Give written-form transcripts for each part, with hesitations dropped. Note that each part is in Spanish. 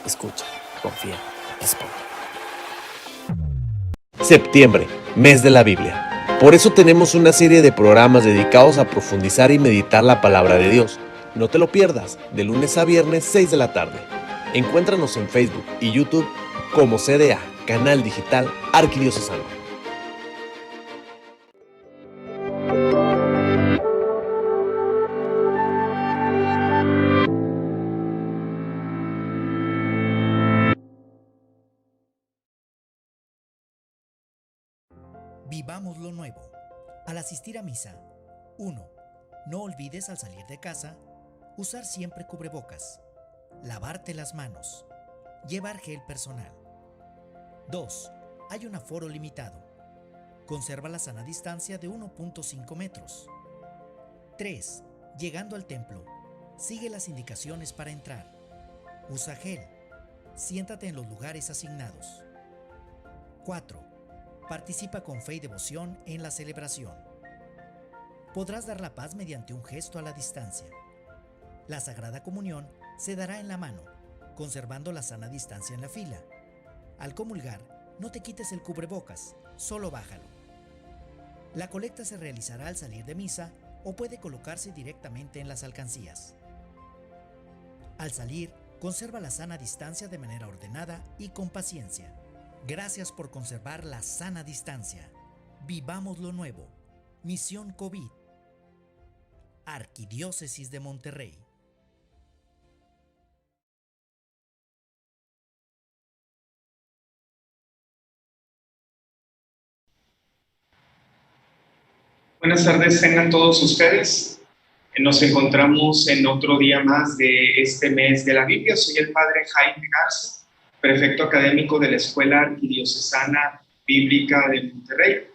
Escucha, confía, responde. Septiembre, mes de la Biblia. Por eso tenemos una serie de programas dedicados a profundizar y meditar la palabra de Dios. No te lo pierdas, de lunes a viernes, 6 de la tarde. Encuéntranos en Facebook y YouTube como CDA, Canal Digital Arquidiocesano. Vivamos lo nuevo. Al asistir a misa, 1. No olvides al salir de casa usar siempre cubrebocas, lavarte las manos, llevar gel personal. 2. Hay un aforo limitado. Conserva la sana distancia de 1.5 metros. 3. Llegando al templo, sigue las indicaciones para entrar. Usa gel. Siéntate en los lugares asignados. 4. Participa con fe y devoción en la celebración. Podrás dar la paz mediante un gesto a la distancia. La Sagrada Comunión se dará en la mano, conservando la sana distancia en la fila. Al comulgar, no te quites el cubrebocas, solo bájalo. La colecta se realizará al salir de misa o puede colocarse directamente en las alcancías. Al salir, conserva la sana distancia de manera ordenada y con paciencia. Gracias por conservar la sana distancia. Vivamos lo nuevo. Misión COVID. Arquidiócesis de Monterrey. Buenas tardes, tengan todos ustedes. Nos encontramos en otro día más de este mes de la Biblia. Soy el padre Jaime Garza, prefecto académico de la Escuela Arquidiocesana Bíblica de Monterrey.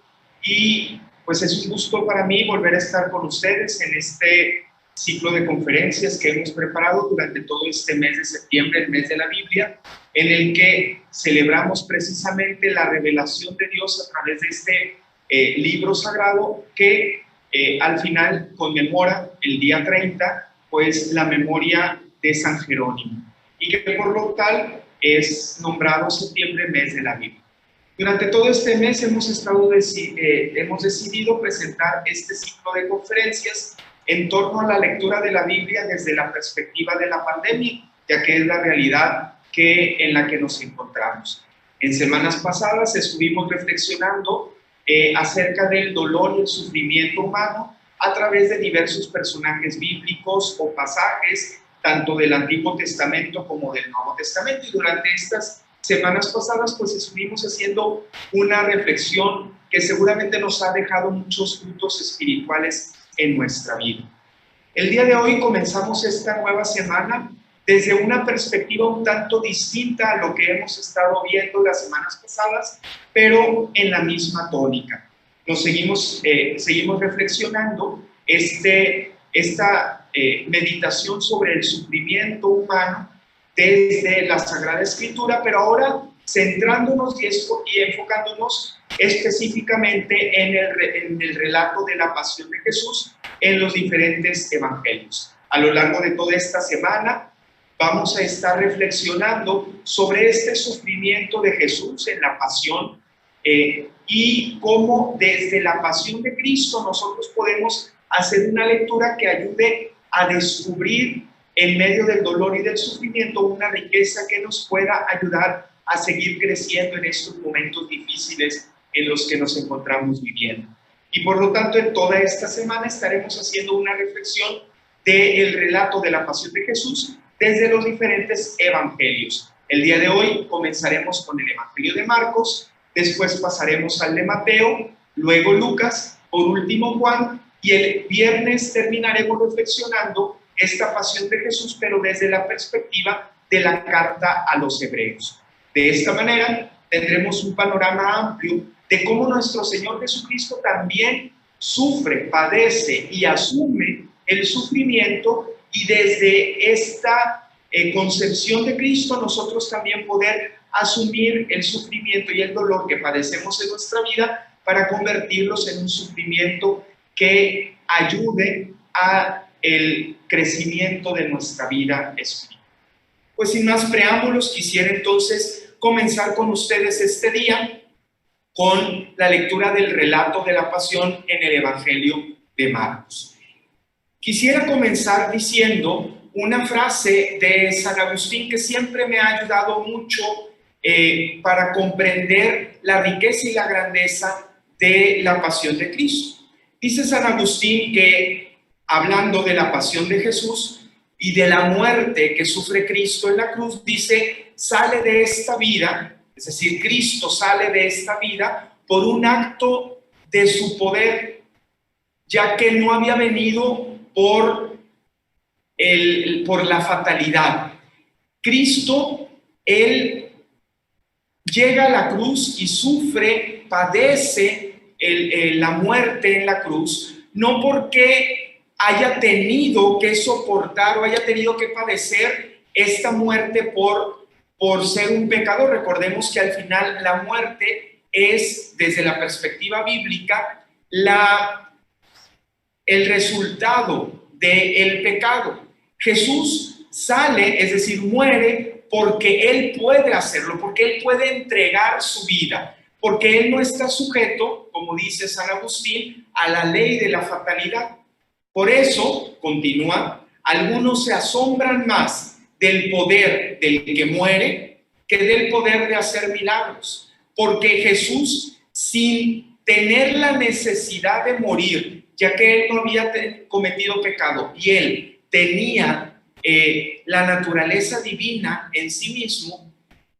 Y pues es un gusto para mí volver a estar con ustedes en este ciclo de conferencias que hemos preparado durante todo este mes de septiembre, el mes de la Biblia, en el que celebramos precisamente la revelación de Dios a través de este libro sagrado que al final conmemora el día 30, pues la memoria de San Jerónimo, y que por lo tal es nombrado septiembre mes de la Biblia. Durante todo este mes hemos decidido presentar este ciclo de conferencias en torno a la lectura de la Biblia desde la perspectiva de la pandemia, ya que es la realidad en la que nos encontramos. En semanas pasadas estuvimos reflexionando acerca del dolor y el sufrimiento humano a través de diversos personajes bíblicos o pasajes, tanto del Antiguo Testamento como del Nuevo Testamento. Y durante estas semanas pasadas, pues estuvimos haciendo una reflexión que seguramente nos ha dejado muchos frutos espirituales en nuestra vida. El día de hoy comenzamos esta nueva semana desde una perspectiva un tanto distinta a lo que hemos estado viendo las semanas pasadas, pero en la misma tónica. Nos seguimos reflexionando esta meditación sobre el sufrimiento humano desde la Sagrada Escritura, pero ahora centrándonos y enfocándonos específicamente en el relato de la pasión de Jesús en los diferentes evangelios. A lo largo de toda esta semana vamos a estar reflexionando sobre este sufrimiento de Jesús en la pasión y cómo desde la pasión de Cristo nosotros podemos hacer una lectura que ayude a descubrir en medio del dolor y del sufrimiento una riqueza que nos pueda ayudar a seguir creciendo en estos momentos difíciles en los que nos encontramos viviendo. Y por lo tanto, en toda esta semana estaremos haciendo una reflexión del relato de la pasión de Jesús desde los diferentes evangelios. El día de hoy comenzaremos con el Evangelio de Marcos, después pasaremos al de Mateo, luego Lucas, por último Juan, y el viernes terminaremos reflexionando esta pasión de Jesús, pero desde la perspectiva de la carta a los hebreos. De esta manera tendremos un panorama amplio de cómo nuestro Señor Jesucristo también sufre, padece y asume el sufrimiento, y desde esta concepción de Cristo nosotros también poder asumir el sufrimiento y el dolor que padecemos en nuestra vida para convertirlos en un sufrimiento que ayude a el crecimiento de nuestra vida espiritual. Pues sin más preámbulos, quisiera entonces comenzar con ustedes este día con la lectura del relato de la Pasión en el Evangelio de Marcos. Quisiera comenzar diciendo una frase de San Agustín que siempre me ha ayudado mucho para comprender la riqueza y la grandeza de la Pasión de Cristo. Dice San Agustín que, hablando de la Pasión de Jesús y de la muerte que sufre Cristo en la cruz, dice, sale de esta vida, es decir, Cristo sale de esta vida por un acto de su poder, ya que no había venido por la fatalidad. Cristo, Él llega a la cruz y sufre, padece la muerte en la cruz, no porque haya tenido que soportar o haya tenido que padecer esta muerte por ser un pecador. Recordemos que al final la muerte es, desde la perspectiva bíblica, el resultado del pecado. Jesús sale, es decir, muere porque Él puede hacerlo, porque Él puede entregar su vida, porque Él no está sujeto, como dice San Agustín, a la ley de la fatalidad. Por eso, continúa, algunos se asombran más del poder del que muere que del poder de hacer milagros, porque Jesús, sin tener la necesidad de morir, ya que Él no había cometido pecado y Él tenía la naturaleza divina en sí mismo,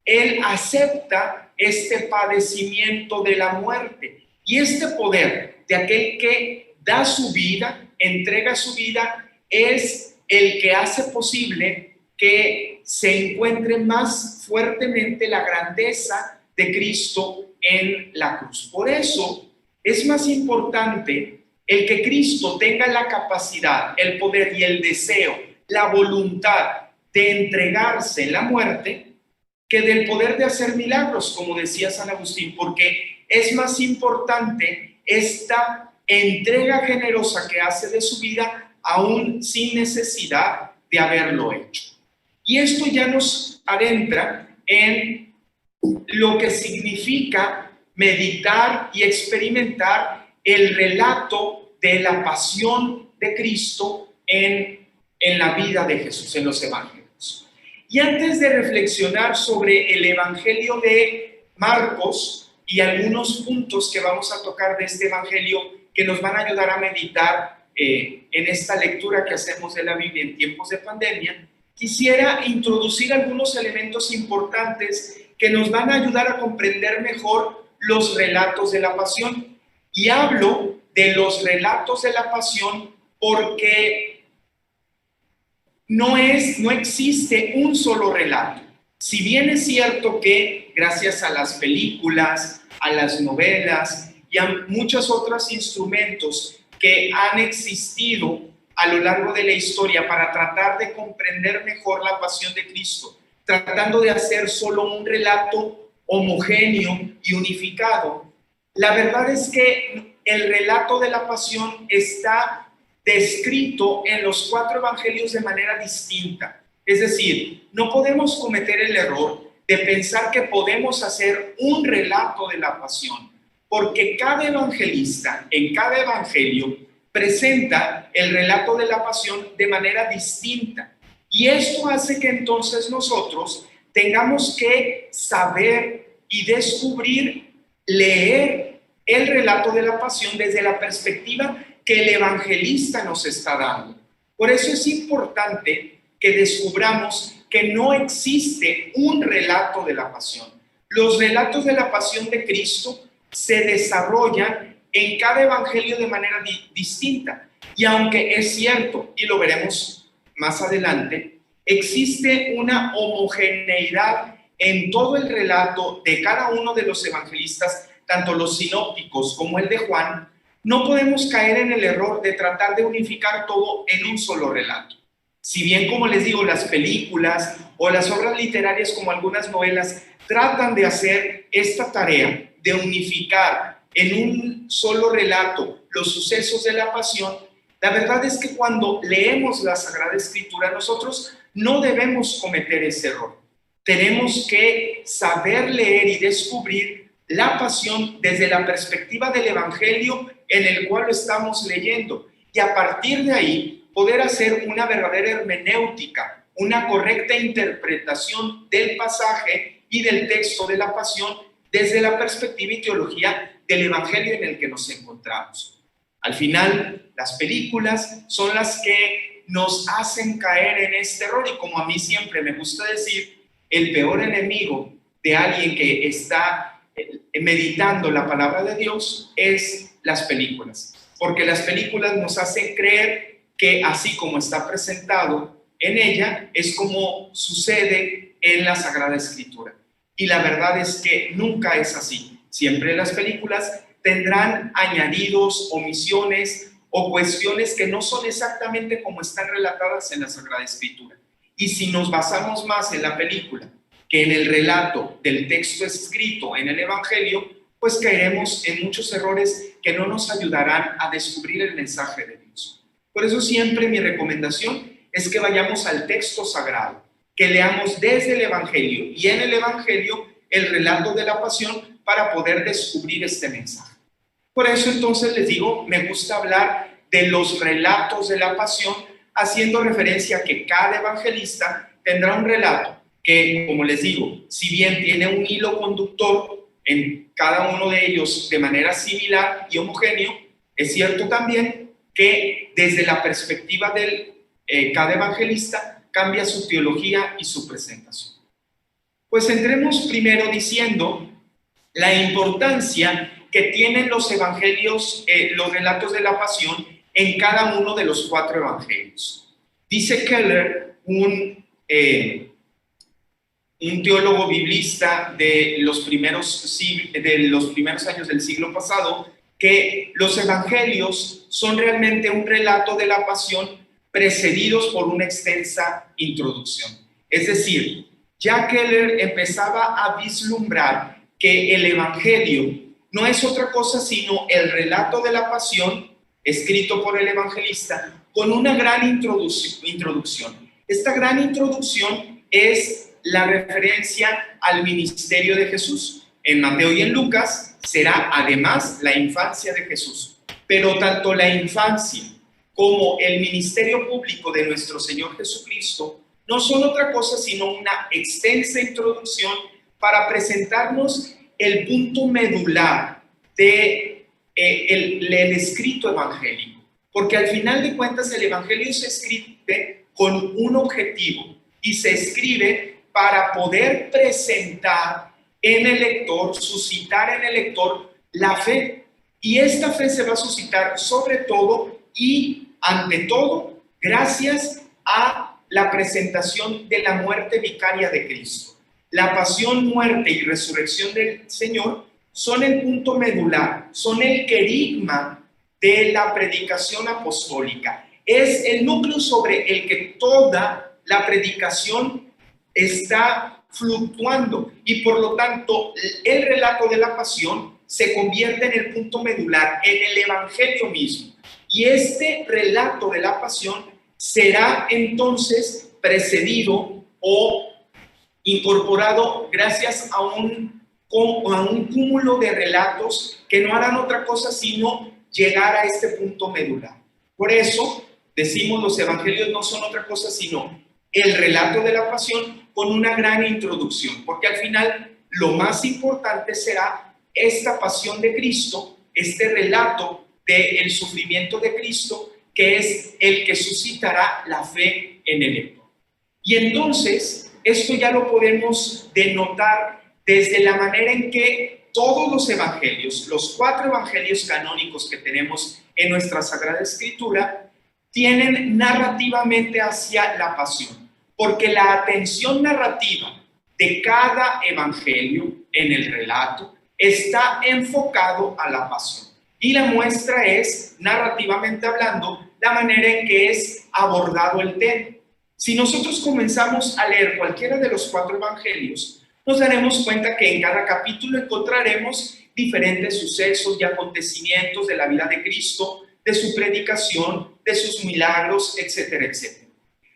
Él acepta este padecimiento de la muerte. Y este poder de aquel que da su vida, entrega su vida, es el que hace posible que se encuentre más fuertemente la grandeza de Cristo en la cruz. Por eso es más importante el que Cristo tenga la capacidad, el poder y el deseo, la voluntad de entregarse en la muerte, que del poder de hacer milagros, como decía San Agustín, porque es más importante esta entrega generosa que hace de su vida, aún sin necesidad de haberlo hecho. Y esto ya nos adentra en lo que significa meditar y experimentar el relato de la pasión de Cristo en la vida de Jesús, en los evangelios. Y antes de reflexionar sobre el evangelio de Marcos y algunos puntos que vamos a tocar de este evangelio que nos van a ayudar a meditar en esta lectura que hacemos de la Biblia en tiempos de pandemia, quisiera introducir algunos elementos importantes que nos van a ayudar a comprender mejor los relatos de la pasión. Y hablo de los relatos de la pasión porque no existe un solo relato. Si bien es cierto que gracias a las películas, a las novelas y a muchos otros instrumentos que han existido a lo largo de la historia para tratar de comprender mejor la pasión de Cristo, tratando de hacer solo un relato homogéneo y unificado, la verdad es que el relato de la pasión está descrito en los 4 evangelios de manera distinta. Es decir, no podemos cometer el error de pensar que podemos hacer un relato de la pasión, porque cada evangelista en cada evangelio presenta el relato de la pasión de manera distinta. Y esto hace que entonces nosotros tengamos que saber y descubrir, leer el relato de la pasión desde la perspectiva que el evangelista nos está dando. Por eso es importante que descubramos que no existe un relato de la pasión. Los relatos de la pasión de Cristo se desarrollan en cada evangelio de manera distinta. Y aunque es cierto, y lo veremos más adelante, existe una homogeneidad en todo el relato de cada uno de los evangelistas, tanto los sinópticos como el de Juan, no podemos caer en el error de tratar de unificar todo en un solo relato. Si bien, como les digo, las películas o las obras literarias como algunas novelas tratan de hacer esta tarea de unificar en un solo relato los sucesos de la pasión, la verdad es que cuando leemos la Sagrada Escritura nosotros no debemos cometer ese error. Tenemos que saber leer y descubrir la pasión desde la perspectiva del Evangelio en el cual lo estamos leyendo. Y a partir de ahí, poder hacer una verdadera hermenéutica, una correcta interpretación del pasaje y del texto de la pasión desde la perspectiva y teología del Evangelio en el que nos encontramos. Al final, las películas son las que nos hacen caer en este error, y como a mí siempre me gusta decir, el peor enemigo de alguien que está meditando la palabra de Dios es las películas, porque las películas nos hacen creer que así como está presentado en ella, es como sucede en la Sagrada Escritura. Y la verdad es que nunca es así. Siempre las películas tendrán añadidos, omisiones o cuestiones que no son exactamente como están relatadas en la Sagrada Escritura. Y si nos basamos más en la película que en el relato del texto escrito en el Evangelio, pues caeremos en muchos errores que no nos ayudarán a descubrir el mensaje de Dios. Por eso siempre mi recomendación es que vayamos al texto sagrado, que leamos desde el Evangelio y en el Evangelio el relato de la pasión para poder descubrir este mensaje. Por eso entonces les digo, me gusta hablar de los relatos de la pasión, haciendo referencia a que cada evangelista tendrá un relato que, como les digo, si bien tiene un hilo conductor en cada uno de ellos de manera similar y homogéneo, es cierto también que desde la perspectiva de cada evangelista cambia su teología y su presentación. Pues entremos primero diciendo la importancia que tienen los evangelios, los relatos de la pasión en cada uno de los 4 evangelios. Dice Keller, un teólogo biblista de los primeros años del siglo pasado, que los evangelios son realmente un relato de la pasión precedidos por una extensa introducción. Es decir, ya Keller empezaba a vislumbrar que el evangelio no es otra cosa sino el relato de la pasión escrito por el evangelista con una gran introducción. Esta gran introducción es la referencia al ministerio de Jesús. En Mateo y en Lucas será además la infancia de Jesús, pero tanto la infancia como el ministerio público de nuestro Señor Jesucristo no son otra cosa sino una extensa introducción para presentarnos el punto medular de el escrito evangélico, porque al final de cuentas el evangelio se escribe con un objetivo y se escribe para poder presentar en el lector, suscitar en el lector la fe, y esta fe se va a suscitar sobre todo y ante todo gracias a la presentación de la muerte vicaria de Cristo. La pasión, muerte y resurrección del Señor son el punto medular, son el querigma de la predicación apostólica. Es el núcleo sobre el que toda la predicación está fluctuando, y por lo tanto el relato de la pasión se convierte en el punto medular, en el evangelio mismo. Y este relato de la pasión será entonces precedido o incorporado gracias a un cúmulo de relatos que no harán otra cosa sino llegar a este punto medular. Por eso decimos, los evangelios no son otra cosa sino el relato de la pasión con una gran introducción, porque al final lo más importante será esta pasión de Cristo, este relato del sufrimiento de Cristo, que es el que suscitará la fe en el lector. Y entonces esto ya lo podemos denotar desde la manera en que todos los evangelios, los 4 evangelios canónicos que tenemos en nuestra Sagrada Escritura, tienen narrativamente hacia la pasión, porque la atención narrativa de cada evangelio en el relato está enfocado a la pasión. Y la muestra es, narrativamente hablando, la manera en que es abordado el tema. Si nosotros comenzamos a leer cualquiera de los 4 evangelios, nos daremos cuenta que en cada capítulo encontraremos diferentes sucesos y acontecimientos de la vida de Cristo, de su predicación, de sus milagros, etcétera, etcétera.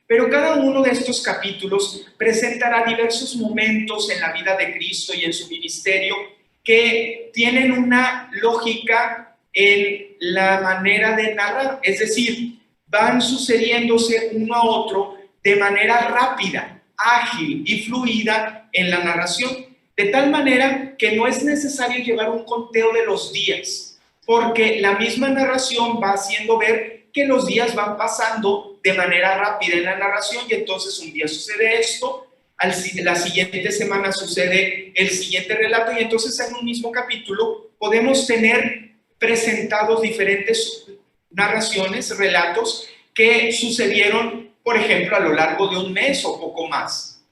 Pero cada uno de estos capítulos presentará diversos momentos en la vida de Cristo y en su ministerio que tienen una lógica en la manera de narrar, es decir, van sucediéndose uno a otro de manera rápida, ágil y fluida en la narración, de tal manera que no es necesario llevar un conteo de los días, porque la misma narración va haciendo ver que los días van pasando de manera rápida en la narración, y entonces un día sucede esto, la siguiente semana sucede el siguiente relato, y entonces en un mismo capítulo podemos tener presentados diferentes narraciones, relatos que sucedieron, por ejemplo, a lo largo de un mes o poco más.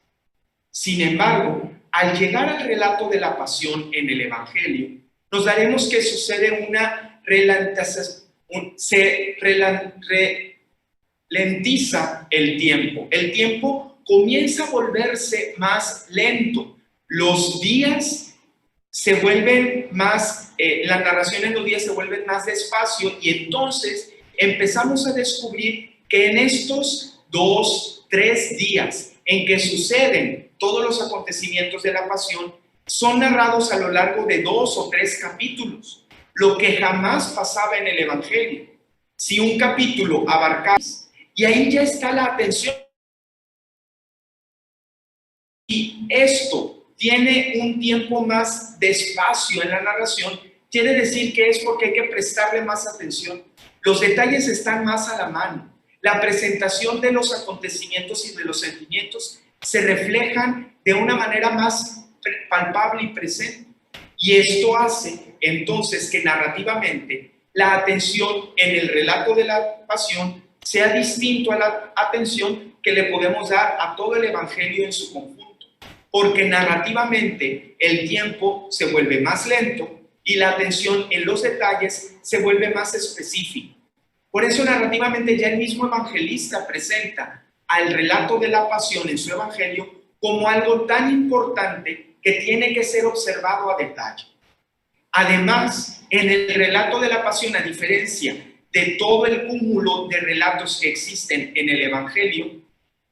Sin embargo, al llegar al relato de la pasión en el Evangelio, nos daremos que sucede una se ralentiza el tiempo. El tiempo comienza a volverse más lento. Los días se vuelven más, la narración en los días se vuelven más despacio, y entonces empezamos a descubrir que en estos 2, 3 días en que suceden todos los acontecimientos de la pasión, son narrados a lo largo de 2 o 3 capítulos, lo que jamás pasaba en el Evangelio. Si un capítulo abarcaba, y ahí ya está la atención, y esto tiene un tiempo más de espacio en la narración, quiere decir que es porque hay que prestarle más atención. Los detalles están más a la mano. La presentación de los acontecimientos y de los sentimientos se reflejan de una manera más palpable y presente. Y esto hace entonces que narrativamente la atención en el relato de la pasión sea distinto a la atención que le podemos dar a todo el Evangelio en su conjunto, porque narrativamente el tiempo se vuelve más lento y la atención en los detalles se vuelve más específica. Por eso narrativamente ya el mismo evangelista presenta al relato de la pasión en su evangelio como algo tan importante que tiene que ser observado a detalle. Además, en el relato de la pasión, a diferencia de todo el cúmulo de relatos que existen en el evangelio,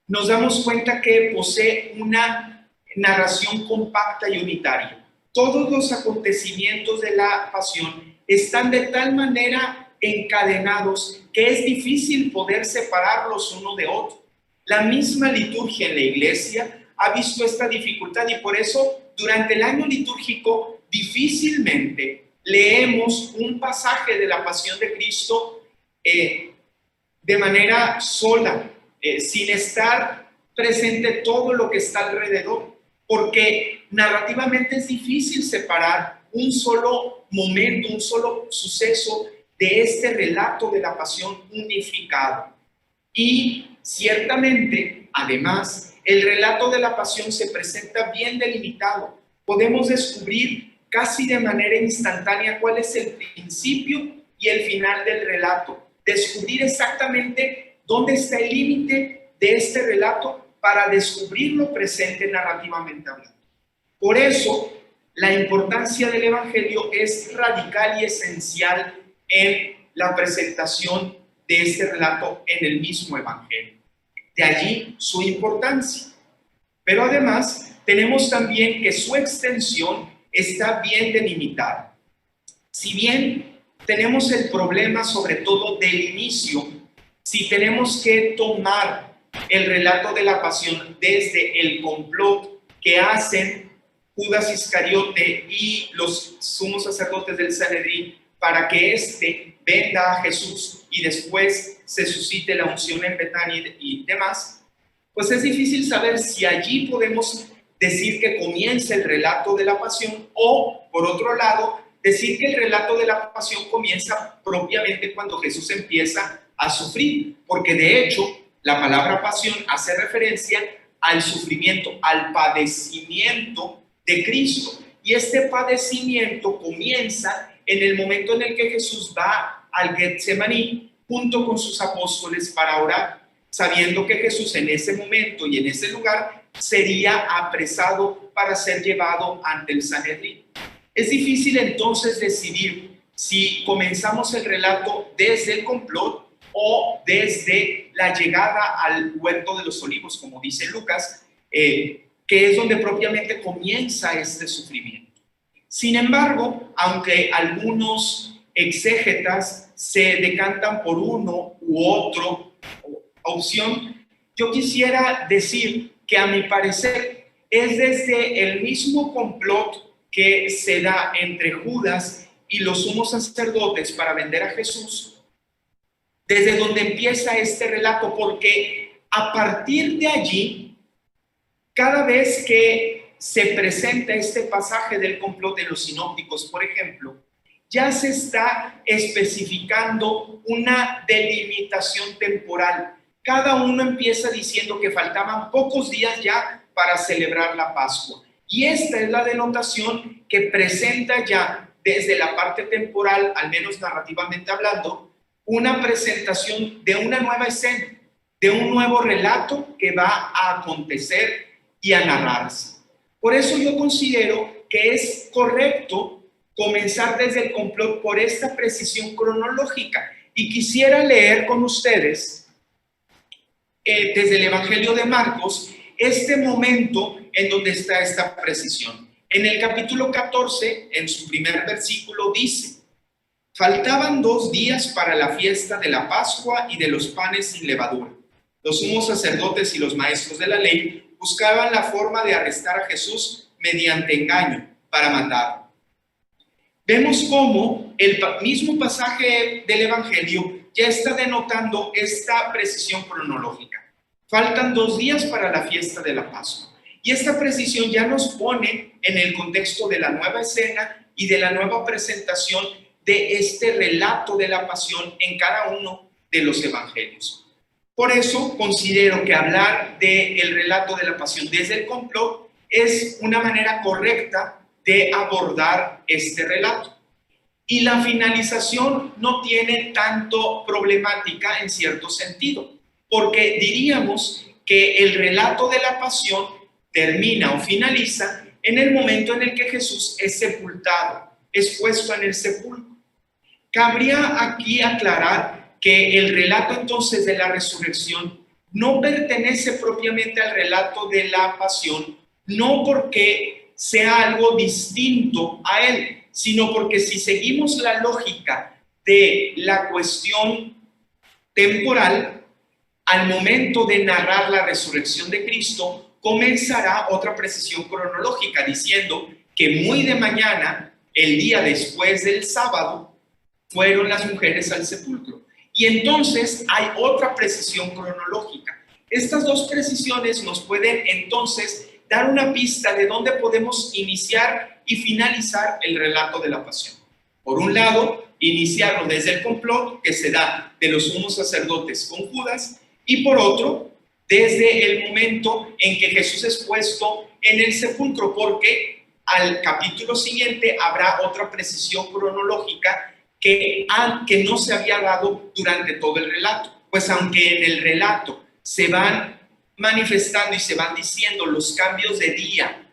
nos damos cuenta que posee una narración compacta y unitaria. Todos los acontecimientos de la pasión están de tal manera encadenados que es difícil poder separarlos uno de otro. La misma liturgia en la iglesia ha visto esta dificultad, y por eso durante el año litúrgico difícilmente leemos un pasaje de la pasión de Cristo de manera sola, sin estar presente todo lo que está alrededor, porque narrativamente es difícil separar un solo momento, un solo suceso de este relato de la pasión unificado. Y ciertamente, además, el relato de la pasión se presenta bien delimitado. Podemos descubrir casi de manera instantánea cuál es el principio y el final del relato. Descubrir exactamente dónde está el límite de este relato para descubrirlo presente narrativamente hablando. Por eso, la importancia del Evangelio es radical y esencial en la presentación de este relato en el mismo Evangelio. De allí su importancia. Pero además tenemos también que su extensión está bien delimitada. Si bien tenemos el problema sobre todo del inicio, si tenemos que tomar el relato de la pasión desde el complot que hacen Judas Iscariote y los sumos sacerdotes del Sanedrín para que éste venda a Jesús y después se suscite la unción en Betania y demás, pues es difícil saber si allí podemos decir que comienza el relato de la pasión, o, por otro lado, decir que el relato de la pasión comienza propiamente cuando Jesús empieza a sufrir, porque de hecho la palabra pasión hace referencia al sufrimiento, al padecimiento de Cristo, y este padecimiento comienza en el momento en el que Jesús va al Getsemaní junto con sus apóstoles para orar, sabiendo que Jesús en ese momento y en ese lugar sería apresado para ser llevado ante el Sanedrín. Es difícil entonces decidir si comenzamos el relato desde el complot o desde la llegada al huerto de los olivos, como dice Lucas, que es donde propiamente comienza este sufrimiento. Sin embargo, aunque algunos exégetas se decantan por uno u otro opción, yo quisiera decir que a mi parecer es desde el mismo complot que se da entre Judas y los sumos sacerdotes para vender a Jesús, desde donde empieza este relato, porque a partir de allí, cada vez que se presenta este pasaje del complot de los sinópticos, por ejemplo, ya se está especificando una delimitación temporal. Cada uno empieza diciendo que faltaban pocos días ya para celebrar la Pascua. Y esta es la denotación que presenta ya desde la parte temporal, al menos narrativamente hablando, una presentación de una nueva escena, de un nuevo relato que va a acontecer y a narrarse. Por eso yo considero que es correcto comenzar desde el complot por esta precisión cronológica. Y quisiera leer con ustedes, desde el Evangelio de Marcos, este momento en donde está esta precisión. En el capítulo 14, en su primer versículo, dice: faltaban 2 días para la fiesta de la Pascua y de los panes sin levadura. Los sumos sacerdotes y los maestros de la ley buscaban la forma de arrestar a Jesús mediante engaño para matarlo. Vemos cómo el mismo pasaje del Evangelio ya está denotando esta precisión cronológica. Faltan 2 días para la fiesta de la Pascua. Y esta precisión ya nos pone en el contexto de la nueva escena y de la nueva presentación de este relato de la pasión en cada uno de los evangelios. Por eso considero que hablar del relato de la pasión desde el complot es una manera correcta de abordar este relato. Y la finalización no tiene tanto problemática en cierto sentido, porque diríamos que el relato de la pasión termina o finaliza en el momento en el que Jesús es sepultado, es puesto en el sepulcro. Cabría aquí aclarar que el relato entonces de la resurrección no pertenece propiamente al relato de la pasión, no porque sea algo distinto a él, sino porque si seguimos la lógica de la cuestión temporal, al momento de narrar la resurrección de Cristo, comenzará otra precisión cronológica diciendo que muy de mañana, el día después del sábado, fueron las mujeres al sepulcro. Y entonces hay otra precisión cronológica. Estas dos precisiones nos pueden entonces dar una pista de dónde podemos iniciar y finalizar el relato de la pasión. Por un lado, iniciarlo desde el complot que se da de los sumos sacerdotes con Judas, y por otro, desde el momento en que Jesús es puesto en el sepulcro, porque al capítulo siguiente habrá otra precisión cronológica que no se había dado durante todo el relato. Pues aunque en el relato se van manifestando y se van diciendo los cambios de día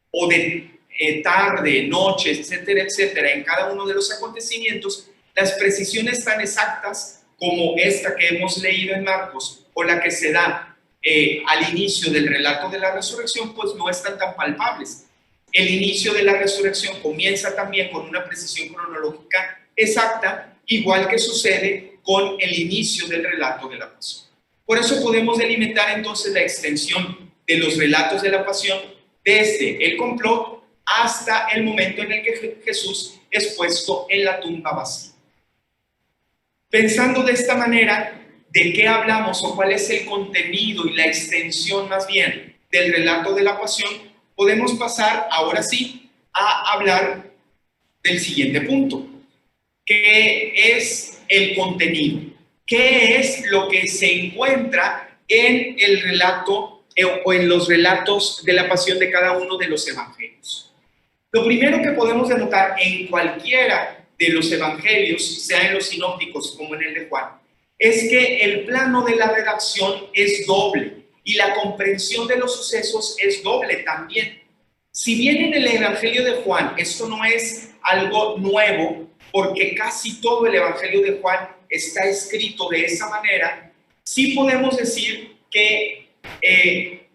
o de tarde, noche, etcétera, etcétera, en cada uno de los acontecimientos, las precisiones tan exactas como esta que hemos leído en Marcos o la que se da al inicio del relato de la resurrección, pues no están tan palpables. El inicio de la resurrección comienza también con una precisión cronológica exacta, igual que sucede con el inicio del relato de la pasión. Por eso podemos delimitar entonces la extensión de los relatos de la pasión desde el complot hasta el momento en el que Jesús es puesto en la tumba vacía. Pensando de esta manera, ¿de qué hablamos o cuál es el contenido y la extensión más bien del relato de la pasión? Podemos pasar ahora sí a hablar del siguiente punto, que es el contenido. ¿Qué es lo que se encuentra en el relato o en los relatos de la pasión de cada uno de los evangelios? Lo primero que podemos denotar en cualquiera de los evangelios, sea en los sinópticos como en el de Juan, es que el plano de la redacción es doble y la comprensión de los sucesos es doble también. Si bien en el Evangelio de Juan esto no es algo nuevo, porque casi todo el Evangelio de Juan está escrito de esa manera, sí podemos decir que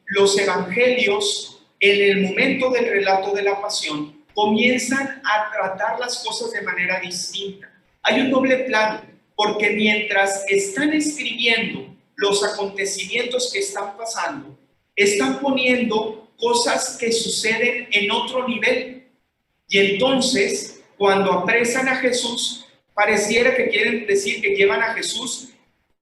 los evangelios, en el momento del relato de la pasión, comienzan a tratar las cosas de manera distinta. Hay un doble plano, porque mientras están escribiendo los acontecimientos que están pasando, están poniendo cosas que suceden en otro nivel. Y entonces, cuando apresan a Jesús, pareciera que quieren decir que llevan a Jesús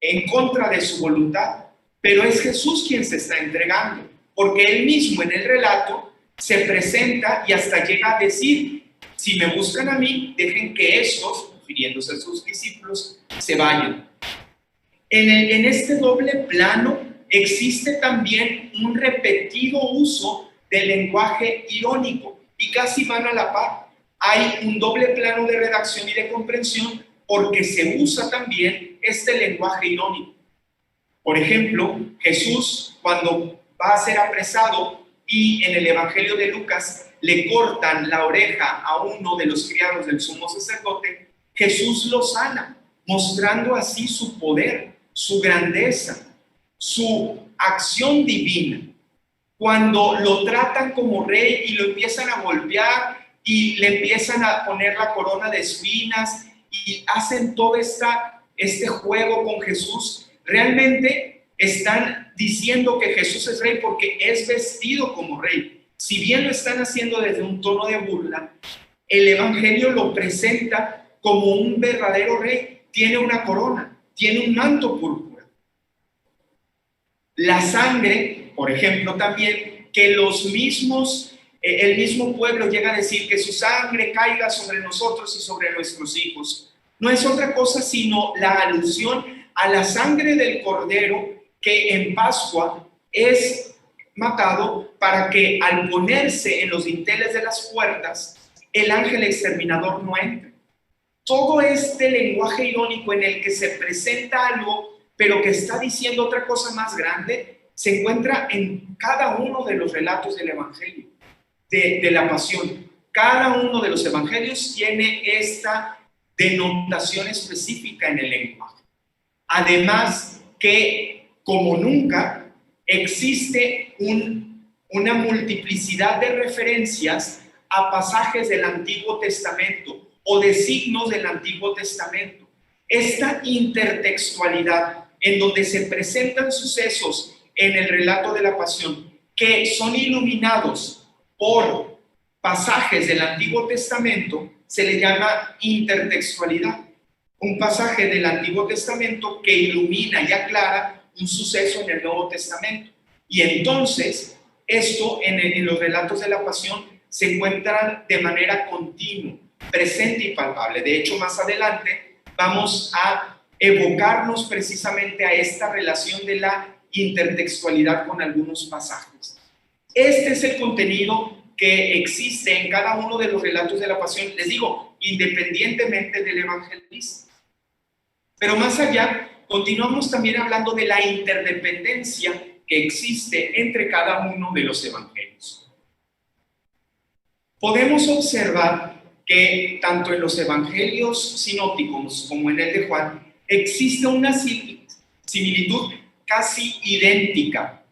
en contra de su voluntad, pero es Jesús quien se está entregando, porque él mismo en el relato se presenta y hasta llega a decir: si me buscan a mí, dejen que estos, refiriéndose a sus discípulos, se vayan. En este doble plano existe también un repetido uso del lenguaje irónico y casi van a la par. Hay un doble plano de redacción y de comprensión porque se usa también este lenguaje irónico. Por ejemplo, Jesús, cuando va a ser apresado y en el Evangelio de Lucas le cortan la oreja a uno de los criados del sumo sacerdote, Jesús lo sana, mostrando así su poder, su grandeza, su acción divina. Cuando lo tratan como rey y lo empiezan a golpear y le empiezan a poner la corona de espinas y hacen todo este juego con Jesús, realmente están diciendo que Jesús es rey porque es vestido como rey. Si bien lo están haciendo desde un tono de burla, el Evangelio lo presenta como un verdadero rey. Tiene una corona, tiene un manto púrpura. La sangre, por ejemplo, también, que el mismo pueblo llega a decir que su sangre caiga sobre nosotros y sobre nuestros hijos, no es otra cosa sino la alusión a la sangre del cordero que en Pascua es matado para que al ponerse en los dinteles de las puertas, el ángel exterminador no entre. Todo este lenguaje irónico en el que se presenta algo, pero que está diciendo otra cosa más grande, se encuentra en cada uno de los relatos del Evangelio, de la pasión. Cada uno de los evangelios tiene esta denotación específica en el lenguaje. Además que, como nunca, existe una multiplicidad de referencias a pasajes del Antiguo Testamento o de signos del Antiguo Testamento. Esta intertextualidad en donde se presentan sucesos en el relato de la pasión que son iluminados por pasajes del Antiguo Testamento se le llama intertextualidad. Un pasaje del Antiguo Testamento que ilumina y aclara un suceso en el Nuevo Testamento. Y entonces, esto en los relatos de la pasión se encuentran de manera continua, presente y palpable. De hecho, más adelante vamos a evocarnos precisamente a esta relación de la intertextualidad con algunos pasajes. Este es el contenido que existe en cada uno de los relatos de la pasión, les digo, independientemente del evangelista. Pero más allá, continuamos también hablando de la interdependencia que existe entre cada uno de los evangelios. Podemos observar que tanto en los evangelios sinópticos como en el de Juan existe una similitud casi idéntica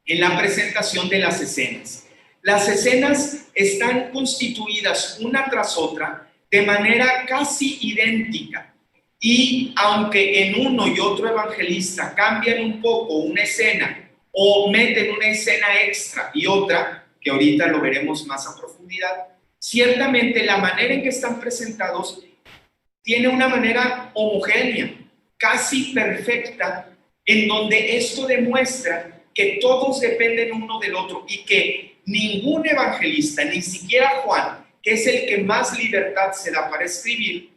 en la presentación de las escenas. Las escenas están constituidas una tras otra de manera casi idéntica y aunque en uno y otro evangelista cambian un poco una escena o meten una escena extra y otra, que ahorita lo veremos más a profundidad, ciertamente la manera en que están presentados tiene una manera homogénea, casi perfecta, en donde esto demuestra que todos dependen uno del otro y que ningún evangelista, ni siquiera Juan, que es el que más libertad se da para escribir,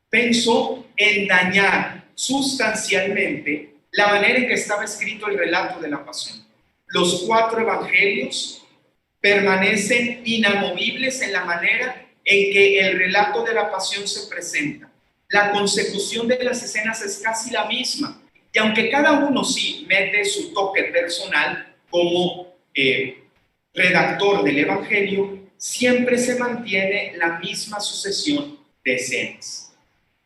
pensó en dañar sustancialmente la manera en que estaba escrito el relato de la pasión. Los 4 evangelios permanecen inamovibles en la manera en que el relato de la pasión se presenta. La consecución de las escenas es casi la misma, y aunque cada uno sí mete su toque personal como redactor del evangelio, siempre se mantiene la misma sucesión de escenas.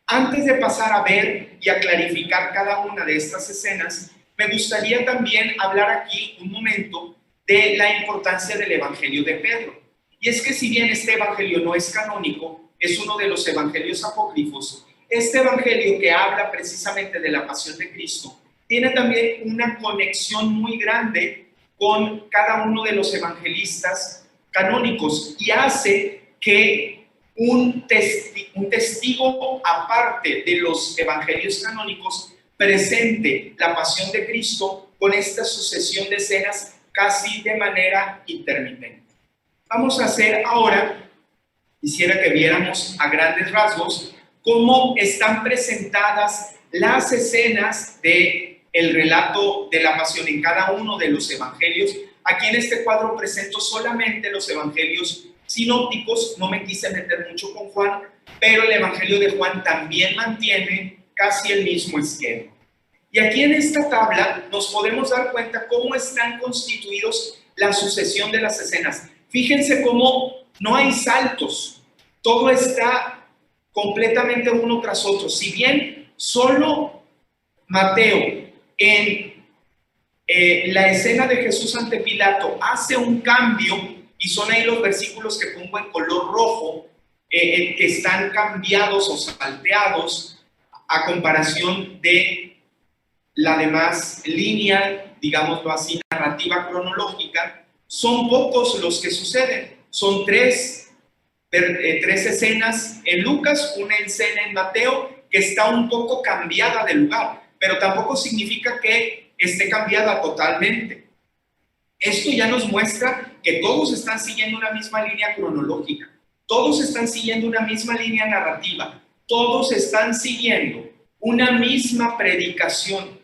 Antes de pasar a ver y a clarificar cada una de estas escenas, me gustaría también hablar aquí un momento de la importancia del Evangelio de Pedro. Y es que si bien este Evangelio no es canónico, es uno de los evangelios apócrifos, este Evangelio que habla precisamente de la pasión de Cristo tiene también una conexión muy grande con cada uno de los evangelistas canónicos y hace que un testigo aparte de los evangelios canónicos presente la pasión de Cristo con esta sucesión de escenas casi de manera intermitente. Vamos a hacer ahora, quisiera que viéramos a grandes rasgos cómo están presentadas las escenas del relato de la pasión en cada uno de los evangelios. Aquí en este cuadro presento solamente los evangelios sinópticos, no me quise meter mucho con Juan, pero el evangelio de Juan también mantiene casi el mismo esquema. Y aquí en esta tabla nos podemos dar cuenta cómo están constituidos la sucesión de las escenas. Fíjense cómo no hay saltos, todo está completamente uno tras otro. Si bien solo Mateo en la escena de Jesús ante Pilato hace un cambio, y son ahí los versículos que pongo en color rojo, que están cambiados o salteados a comparación de la demás línea, digámoslo así, narrativa cronológica. Son pocos los que suceden, son tres escenas en Lucas, una escena en Mateo que está un poco cambiada de lugar, pero tampoco significa que esté cambiada totalmente. Esto ya nos muestra que todos están siguiendo una misma línea cronológica, todos están siguiendo una misma línea narrativa, todos están siguiendo una misma predicación,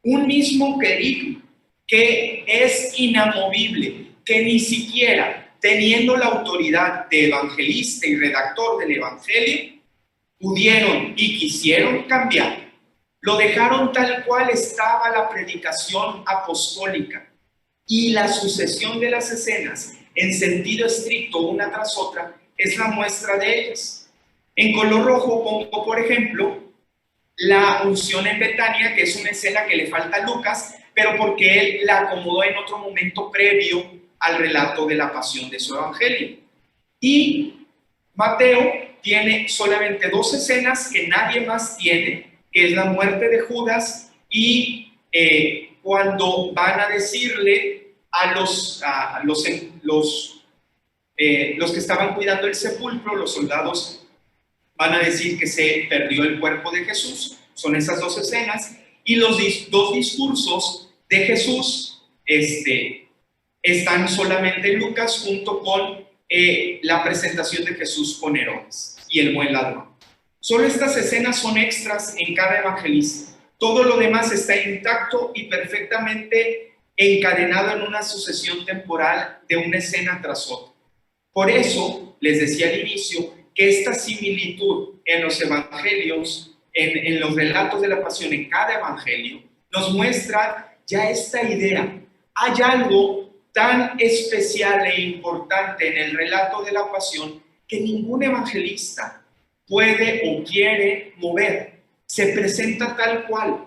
un mismo querigma que es inamovible, que ni siquiera teniendo la autoridad de evangelista y redactor del evangelio, pudieron y quisieron cambiar. Lo dejaron tal cual estaba la predicación apostólica. Y la sucesión de las escenas, en sentido estricto, una tras otra, es la muestra de ellas. En color rojo pongo, por ejemplo, la unción en Betania, que es una escena que le falta a Lucas, pero porque él la acomodó en otro momento previo al relato de la pasión de su evangelio. Y Mateo tiene solamente dos escenas que nadie más tiene, que es la muerte de Judas y cuando van a decirle a los que estaban cuidando el sepulcro, los soldados van a decir que se perdió el cuerpo de Jesús. Son esas dos escenas. Y los dos discursos de Jesús están solamente en Lucas junto con la presentación de Jesús con Herodes y el buen ladrón. Solo estas escenas son extras en cada evangelista. Todo lo demás está intacto y perfectamente encadenado en una sucesión temporal de una escena tras otra. Por eso, les decía al inicio, que esta similitud en los evangelios, en los relatos de la pasión en cada evangelio, nos muestra ya esta idea. Hay algo tan especial e importante en el relato de la pasión que ningún evangelista puede o quiere mover. Se presenta tal cual.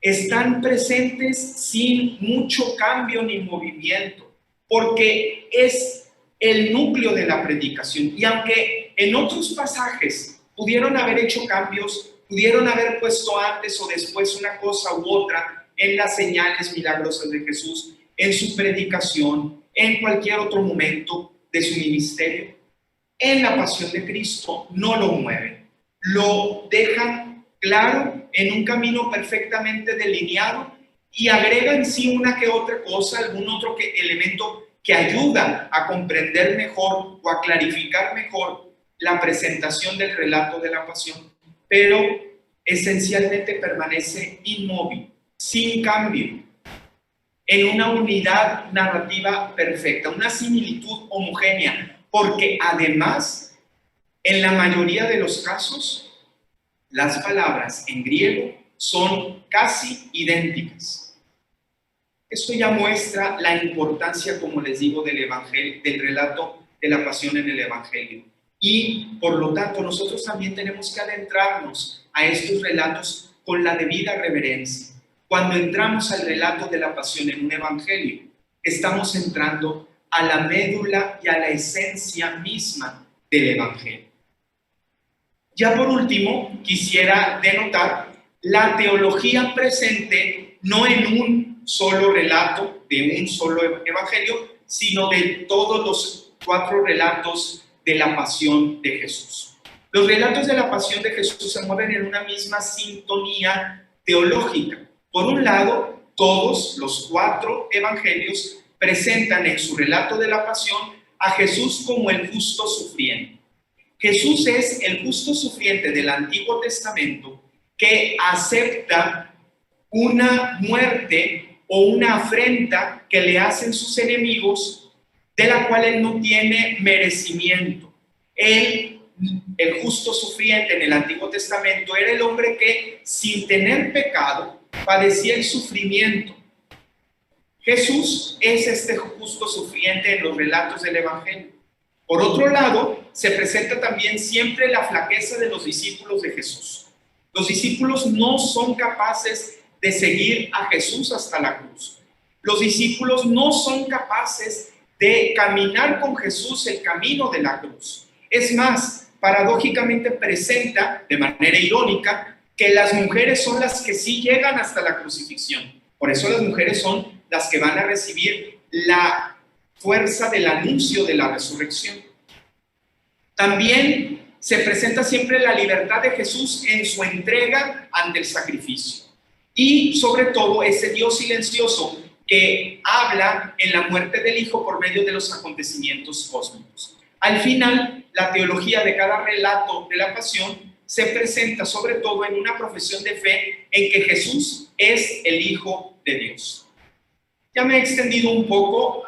Están presentes sin mucho cambio ni movimiento, porque es el núcleo de la predicación. Y aunque en otros pasajes pudieron haber hecho cambios, pudieron haber puesto antes o después una cosa u otra en las señales milagrosas de Jesús, en su predicación, en cualquier otro momento de su ministerio, en la pasión de Cristo no lo mueven, lo dejan claro en un camino perfectamente delineado y agregan sí una que otra cosa, algún otro elemento que ayuda a comprender mejor o a clarificar mejor la presentación del relato de la pasión, pero esencialmente permanece inmóvil, sin cambio, en una unidad narrativa perfecta, una similitud homogénea, porque además, en la mayoría de los casos, las palabras en griego son casi idénticas. Esto ya muestra la importancia, como les digo, del evangelio, del relato de la pasión en el evangelio. y por lo tanto nosotros también tenemos que adentrarnos a estos relatos con la debida reverencia. Cuando entramos al relato de la pasión en un evangelio, estamos entrando a la médula y a la esencia misma del evangelio. Ya por último, quisiera denotar la teología presente no en un solo relato de un solo evangelio, sino de todos los 4 relatos de la pasión de Jesús. Los relatos de la pasión de Jesús se mueven en una misma sintonía teológica. Por un lado, todos los 4 evangelios presentan en su relato de la pasión a Jesús como el justo sufriente. Jesús es el justo sufriente del Antiguo Testamento que acepta una muerte o una afrenta que le hacen sus enemigos, de la cual él no tiene merecimiento. Él, el justo sufriente en el Antiguo Testamento, era el hombre que, sin tener pecado, padecía el sufrimiento. Jesús es este justo sufriente en los relatos del Evangelio. Por otro lado, se presenta también siempre la flaqueza de los discípulos de Jesús. Los discípulos no son capaces de seguir a Jesús hasta la cruz. Los discípulos no son capaces de caminar con Jesús el camino de la cruz. Es más, paradójicamente presenta, de manera irónica, que las mujeres son las que sí llegan hasta la crucifixión. Por eso las mujeres son las que van a recibir la fuerza del anuncio de la resurrección. También se presenta siempre la libertad de Jesús en su entrega ante el sacrificio. Y sobre todo ese Dios silencioso que habla en la muerte del Hijo por medio de los acontecimientos cósmicos. Al final, la teología de cada relato de la pasión se presenta sobre todo en una profesión de fe en que Jesús es el Hijo de Dios. Ya me he extendido un poco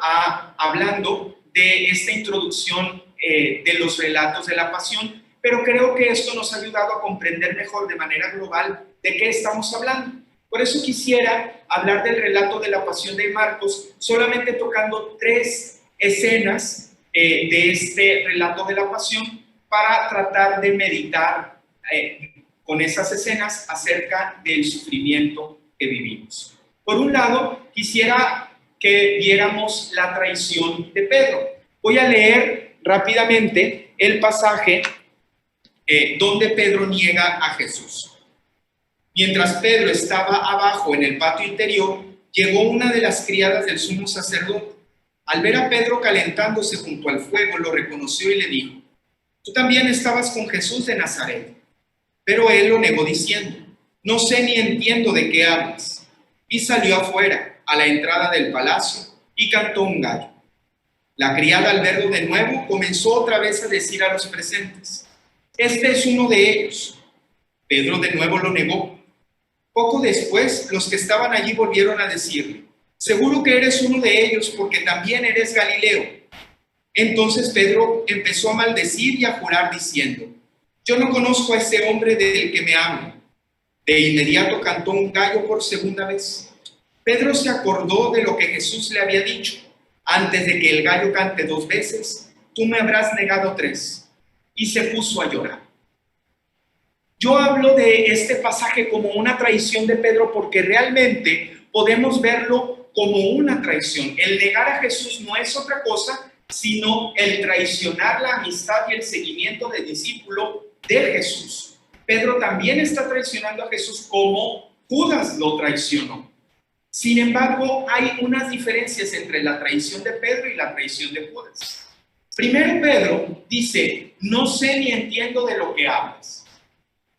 hablando de esta introducción de los relatos de la pasión, pero creo que esto nos ha ayudado a comprender mejor de manera global de qué estamos hablando. Por eso quisiera hablar del relato de la pasión de Marcos, solamente tocando 3 escenas de este relato de la pasión para tratar de meditar con esas escenas acerca del sufrimiento que vivimos. Por un lado, quisiera que viéramos la traición de Pedro. Voy a leer rápidamente el pasaje donde Pedro niega a Jesús. Mientras Pedro estaba abajo en el patio interior, llegó una de las criadas del sumo sacerdote. Al ver a Pedro calentándose junto al fuego, lo reconoció y le dijo: «Tú también estabas con Jesús de Nazaret». Pero él lo negó diciendo: «No sé ni entiendo de qué hablas». Y salió afuera, a la entrada del palacio, y cantó un gallo. La criada, al verlo de nuevo, comenzó otra vez a decir a los presentes: «Este es uno de ellos». Pedro de nuevo lo negó. Poco después, los que estaban allí volvieron a decirle: «Seguro que eres uno de ellos, porque también eres Galileo». Entonces Pedro empezó a maldecir y a jurar diciendo: «Yo no conozco a ese hombre del que me habla». De inmediato cantó un gallo por segunda vez. Pedro se acordó de lo que Jesús le había dicho: «Antes de que el gallo cante 2 veces, tú me habrás negado 3». Y se puso a llorar. Yo hablo de este pasaje como una traición de Pedro porque realmente podemos verlo como una traición. El negar a Jesús no es otra cosa sino el traicionar la amistad y el seguimiento del discípulo de Jesús. Pedro también está traicionando a Jesús como Judas lo traicionó. Sin embargo, hay unas diferencias entre la traición de Pedro y la traición de Judas. Primero, Pedro dice: «No sé ni entiendo de lo que hablas».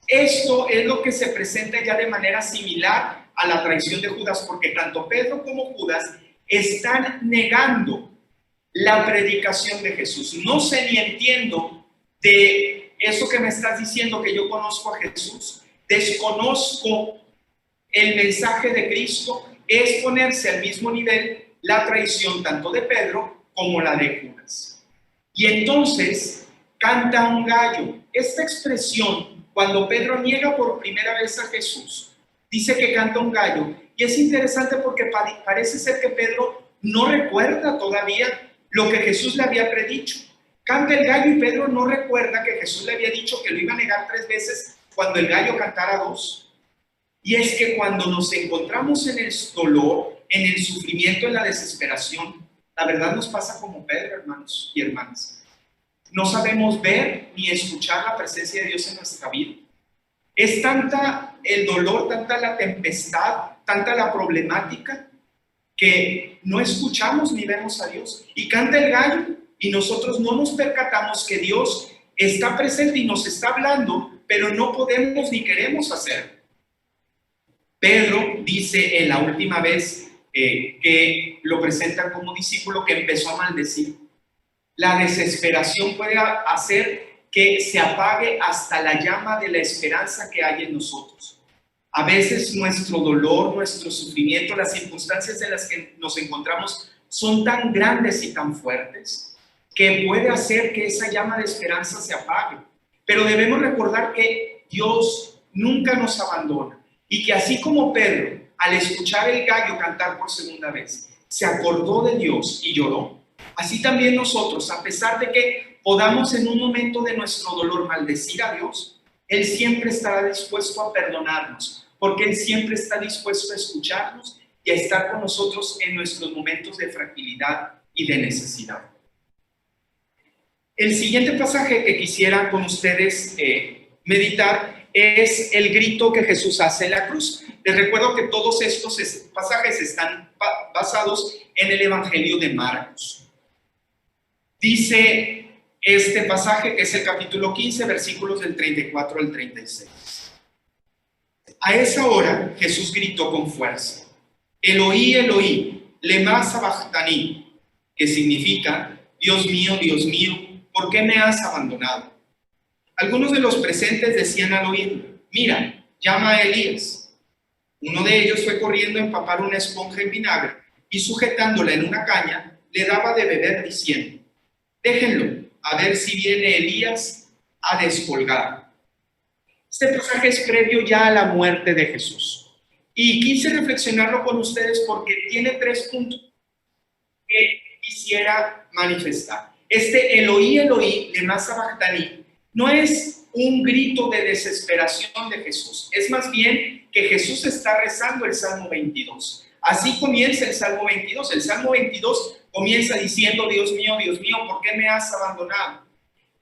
Esto es lo que se presenta ya de manera similar a la traición de Judas, porque tanto Pedro como Judas están negando la predicación de Jesús. No sé ni entiendo de eso que me estás diciendo, que yo conozco a Jesús. Desconozco el mensaje de Cristo. Es ponerse al mismo nivel la traición tanto de Pedro como la de Judas. Y entonces canta un gallo. Esta expresión, cuando Pedro niega por primera vez a Jesús, dice que canta un gallo. Y es interesante porque parece ser que Pedro no recuerda todavía lo que Jesús le había predicho. Canta el gallo y Pedro no recuerda que Jesús le había dicho que lo iba a negar 3 veces cuando el gallo cantara 2. Y es que cuando nos encontramos en el dolor, en el sufrimiento, en la desesperación, la verdad nos pasa como Pedro, hermanos y hermanas. No sabemos ver ni escuchar la presencia de Dios en nuestra vida. Es tanta el dolor, tanta la tempestad, tanta la problemática, que no escuchamos ni vemos a Dios. Y canta el gallo y nosotros no nos percatamos que Dios está presente y nos está hablando, pero no podemos ni queremos hacerlo. Pedro dice en la última vez que lo presenta como discípulo que empezó a maldecir. La desesperación puede hacer que se apague hasta la llama de la esperanza que hay en nosotros. A veces nuestro dolor, nuestro sufrimiento, las circunstancias en las que nos encontramos son tan grandes y tan fuertes que puede hacer que esa llama de esperanza se apague. Pero debemos recordar que Dios nunca nos abandona y que así como Pedro, al escuchar el gallo cantar por segunda vez, se acordó de Dios y lloró, así también nosotros, a pesar de que podamos en un momento de nuestro dolor maldecir a Dios, Él siempre estará dispuesto a perdonarnos, porque Él siempre está dispuesto a escucharnos y a estar con nosotros en nuestros momentos de fragilidad y de necesidad. El siguiente pasaje que quisiera con ustedes meditar es el grito que Jesús hace en la cruz. Les recuerdo que todos estos pasajes están basados en el Evangelio de Marcos. Dice este pasaje, que es el capítulo 15, versículos del 34 al 36. A esa hora Jesús gritó con fuerza: Eloí, Eloí, lema sabachthani, que significa: Dios mío, ¿por qué me has abandonado? Algunos de los presentes decían al oírlo: mira, llama a Elías. Uno de ellos fue corriendo a empapar una esponja en vinagre y sujetándola en una caña le daba de beber diciendo: déjenlo, a ver si viene Elías a descolgar. Este pasaje es previo ya a la muerte de Jesús. Y quise reflexionarlo con ustedes porque tiene 3 puntos que quisiera manifestar. Este Eloí, Eloí, lema sabachthani, no es un grito de desesperación de Jesús. Es más bien que Jesús está rezando el Salmo 22. Así comienza el Salmo 22. El Salmo 22 comienza diciendo: Dios mío, ¿por qué me has abandonado?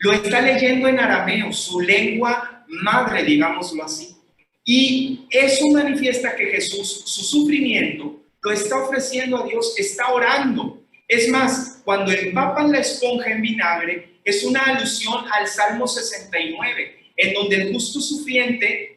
Lo está leyendo en arameo, su lengua madre, digámoslo así. Y eso manifiesta que Jesús, su sufrimiento, lo está ofreciendo a Dios, está orando. Es más, cuando empapan la esponja en vinagre, es una alusión al Salmo 69, en donde al justo sufriente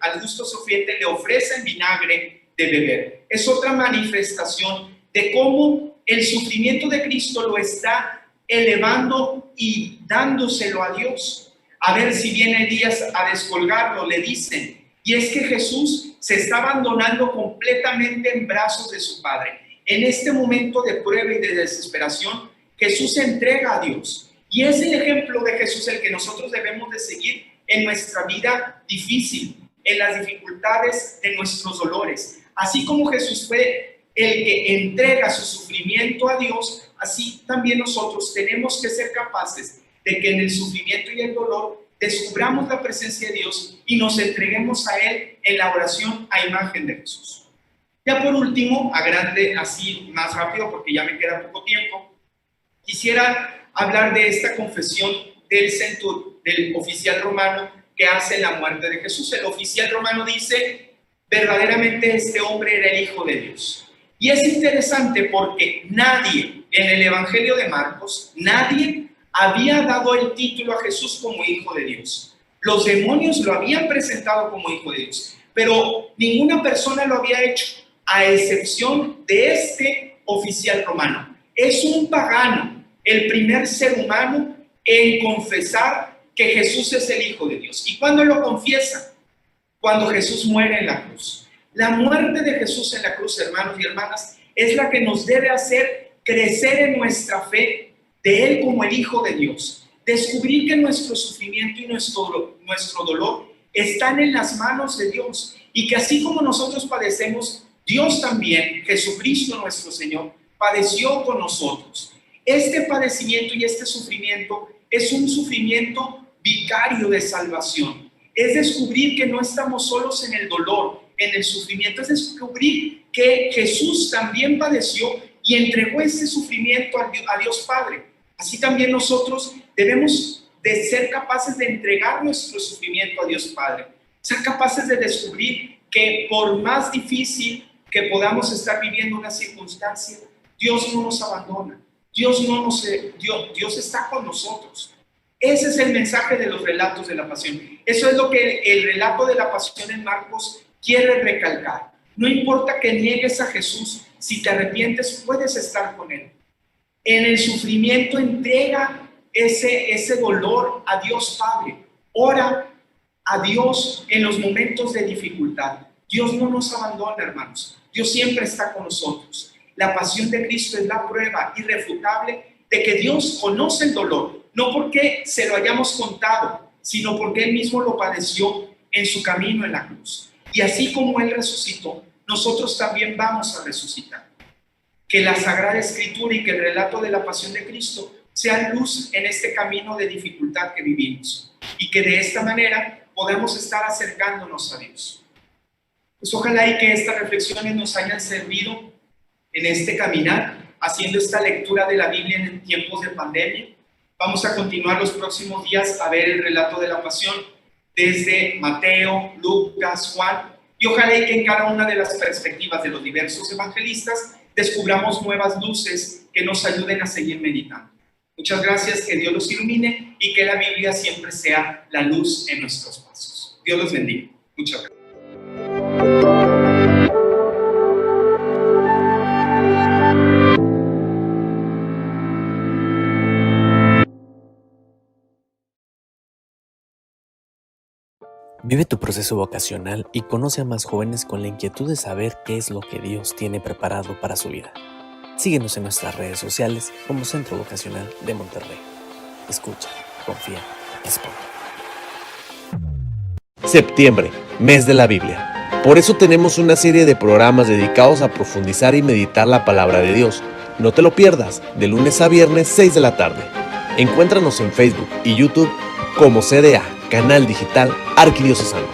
le ofrecen vinagre de beber. Es otra manifestación de cómo el sufrimiento de Cristo lo está elevando y dándoselo a Dios. A ver si viene Elías a descolgarlo, le dicen. Y es que Jesús se está abandonando completamente en brazos de su Padre. En este momento de prueba y de desesperación, Jesús se entrega a Dios. Y es el ejemplo de Jesús el que nosotros debemos de seguir en nuestra vida difícil, en las dificultades de nuestros dolores. Así como Jesús fue el que entrega su sufrimiento a Dios, así también nosotros tenemos que ser capaces de que en el sufrimiento y el dolor descubramos la presencia de Dios y nos entreguemos a Él en la oración a imagen de Jesús. Ya por último, así más rápido porque ya me queda poco tiempo, quisiera hablar de esta confesión del oficial romano que hace la muerte de Jesús. El oficial romano dice: verdaderamente este hombre era el Hijo de Dios. Y es interesante porque nadie en el Evangelio de Marcos, nadie había dado el título a Jesús como Hijo de Dios. Los demonios lo habían presentado como Hijo de Dios, pero ninguna persona lo había hecho, a excepción de este oficial romano. Es un pagano, el primer ser humano en confesar que Jesús es el Hijo de Dios. ¿Y cuándo lo confiesa? Cuando Jesús muere en la cruz. La muerte de Jesús en la cruz, hermanos y hermanas, es la que nos debe hacer crecer en nuestra fe de Él como el Hijo de Dios. Descubrir que nuestro sufrimiento y nuestro dolor están en las manos de Dios. Y que así como nosotros padecemos, Dios también, Jesucristo nuestro Señor, padeció con nosotros. Este padecimiento y este sufrimiento es un sufrimiento vicario de salvación. Es descubrir que no estamos solos en el dolor, en el sufrimiento. Es descubrir que Jesús también padeció y entregó este sufrimiento a Dios Padre. Así también nosotros debemos de ser capaces de entregar nuestro sufrimiento a Dios Padre. Ser capaces de descubrir que por más difícil que podamos estar viviendo una circunstancia, Dios no nos abandona. Dios está con nosotros. Ese es el mensaje de los relatos de la pasión. Eso es lo que el relato de la pasión en Marcos quiere recalcar. No importa que niegues a Jesús, si te arrepientes, puedes estar con Él. En el sufrimiento entrega ese dolor a Dios Padre. Ora a Dios en los momentos de dificultad. Dios no nos abandona, hermanos. Dios siempre está con nosotros. La pasión de Cristo es la prueba irrefutable de que Dios conoce el dolor, no porque se lo hayamos contado, sino porque Él mismo lo padeció en su camino en la cruz. Y así como Él resucitó, nosotros también vamos a resucitar. Que la Sagrada Escritura y que el relato de la pasión de Cristo sean luz en este camino de dificultad que vivimos y que de esta manera podamos estar acercándonos a Dios. Pues ojalá y que estas reflexiones nos hayan servido en este caminar, haciendo esta lectura de la Biblia en tiempos de pandemia. Vamos a continuar los próximos días a ver el relato de la pasión desde Mateo, Lucas, Juan, y ojalá y que en cada una de las perspectivas de los diversos evangelistas descubramos nuevas luces que nos ayuden a seguir meditando. Muchas gracias, que Dios los ilumine y que la Biblia siempre sea la luz en nuestros pasos. Dios los bendiga. Muchas gracias. Vive tu proceso vocacional y conoce a más jóvenes con la inquietud de saber qué es lo que Dios tiene preparado para su vida. Síguenos en nuestras redes sociales como Centro Vocacional de Monterrey. Escucha, confía, responde. Septiembre, mes de la Biblia. Por eso tenemos una serie de programas dedicados a profundizar y meditar la palabra de Dios. No te lo pierdas, de lunes a viernes, 6 de la tarde. Encuéntranos en Facebook y YouTube como CDA, Canal Digital Arquidiocesano.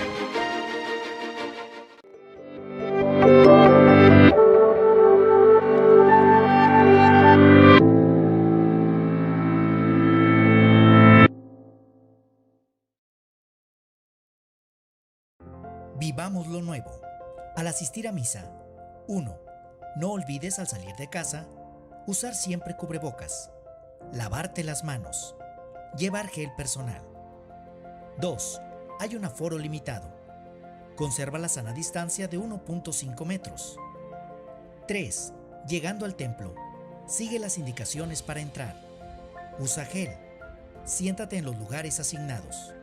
Vivamos lo nuevo. Al asistir a misa, 1. No olvides al salir de casa usar siempre cubrebocas, lavarte las manos, llevar gel personal. 2. Hay un aforo limitado. Conserva la sana distancia de 1.5 metros. 3. Llegando al templo, sigue las indicaciones para entrar. Usa gel. Siéntate en los lugares asignados.